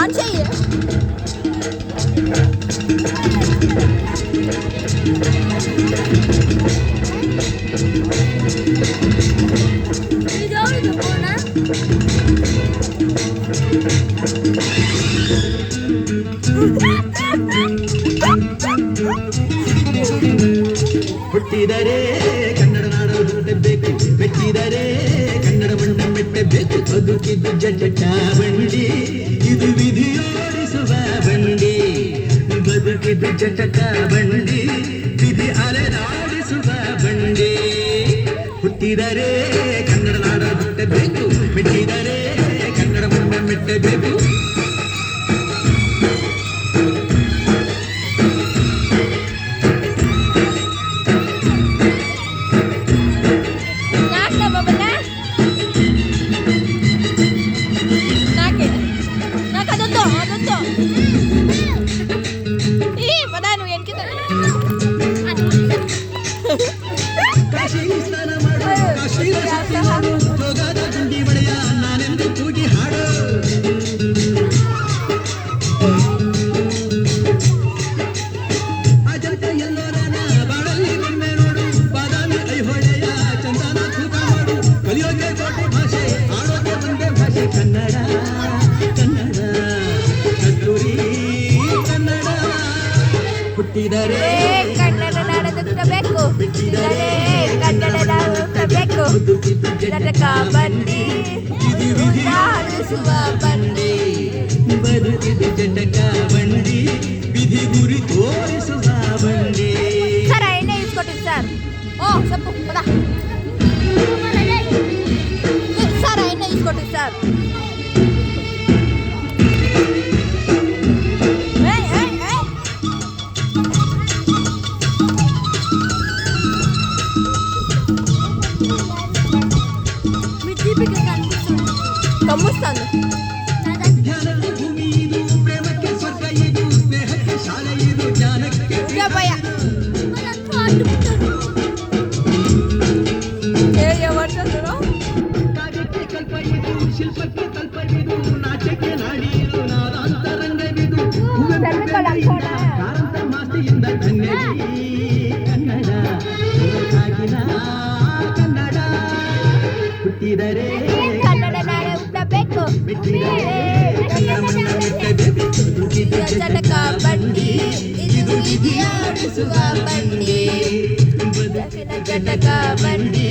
On ಚೆಯ್ಯಿ. ಹುಟ್ಟಿದರೆ ಕನ್ನಡ ನಾಡು ಹುಟ್ಟಬೇಕು, ಮೆಚ್ಚಿದರೆ ಕನ್ನಡ ಮಣ್ಣ ಮೆಟ್ಟಬೇಕು. ಬದುಕಿದ್ದು ಜಟ ಬಂಡಿ, ಇದು ವಿಧಿಯೋಡಿಸುವ ಬಂಡಿ. ಬದುಕಿದ್ದು ಜಟಕ ಬಂಡಿ, ವಿಧಿ ಅಲೆದಾಡಿಸುವ ಬಂಡಿ. ಹುಟ್ಟಿದರೆ ಕನ್ನಡ ನಾಡು ಹುಟ್ಟಬೇಕು, ಮೆಚ್ಚಿದರೆ ಕನ್ನಡ ಮಣ್ಣ ಮೆಟ್ಟಬೇಕು. ಜೋಗದ ಗುಂಡಿ ಬಳೆಯ ನಾನೆಂದು ಕೂಗಿ ಹಾಡು. ಅಜಂತ ಎಲ್ಲೋರನ ಬಾಳಲ್ಲಿ ನಿನ್ನೆ ನೋಡು, ಬಾದಾಮಿ ಐಹೊಳೆಯ ಚಂದನ ತೂಕ ಮಾಡು. ಕಲಿಯೋಕೆ ಕೋಟಿ ಭಾಷೆ, ಆಡೋಕೆ ಒಂದೇ ಭಾಷೆ ಕನ್ನಡ. ಕನ್ನಡ ಕಸ್ತೂರಿ ಕನ್ನಡ. ಹುಟ್ಟಿದರೆ ಕನ್ನಡ ನಾಡಬೇಕು, ಬಿಟ್ಟಿದರೆ ಕನ್ನಡ ನಾಡಬೇಕು. ಜಟಕ ಬಂಡಿ, ಆಡಿಸುವ ಬಂಡಿ. ಬದುಕಿದು ಜಟಕ ಬಂಡಿ, ವಿಧಿ ಗುರಿ ತೋರಿಸುವ ಬಂಡಿ. ಸರ್ ಎಣ್ಣೆ ಇಸ್ಕೊಟ್ಟಿದ್ದು ಸರ್. ಓ ಸಪ್ಪು ಬಡ ಸರ್, ಎಣ್ಣೆ ಇಸ್ಕೊಟ್ಟಿದ್ದು ಸರ್. ಕಮ್ಮುಸ್ತಾನು ಧ್ಯಾನಕ್ಕೆ ಭೂಮಿ ಇದು, ಪ್ರೇಮಕ್ಕೆ ಸ್ವರ್ಗ ಇದು, ಸ್ನೇಹಕ್ಕೆ ಶಾಲೆ ಇದು, ಜ್ಞಾನಕ್ಕೆ ಭಯ. ಕಾವ್ಯಕ್ಕೆ ಕಲ್ಪ ಇದು, ಶಿಲ್ಪಕ್ಕೆ ಕಲ್ಪ ಇದು, ನಾಟ್ಯಕ್ಕೆ ನಾಡಿ ಇದು, ನಾದಾಂತರಂಗವಿದು. ಕಾರಂತ ಮಾಸ್ತಿಯಿಂದ ಧನ್ಯದಿ ಕನ್ನಡ, ಕಾಗಿನ ಕನ್ನಡ. ಹುಟ್ಟಿದರೆ ಕನ್ನಡ ನಾಳೆ ಹುಟ್ಟಬೇಕು, ಜಟಕ ಬಂಡಿ, ಇದು ವಿಧಿಯಾಡಿಸುವ ಬಂಡಿ. ಜಟಕ ಬಂಡಿ,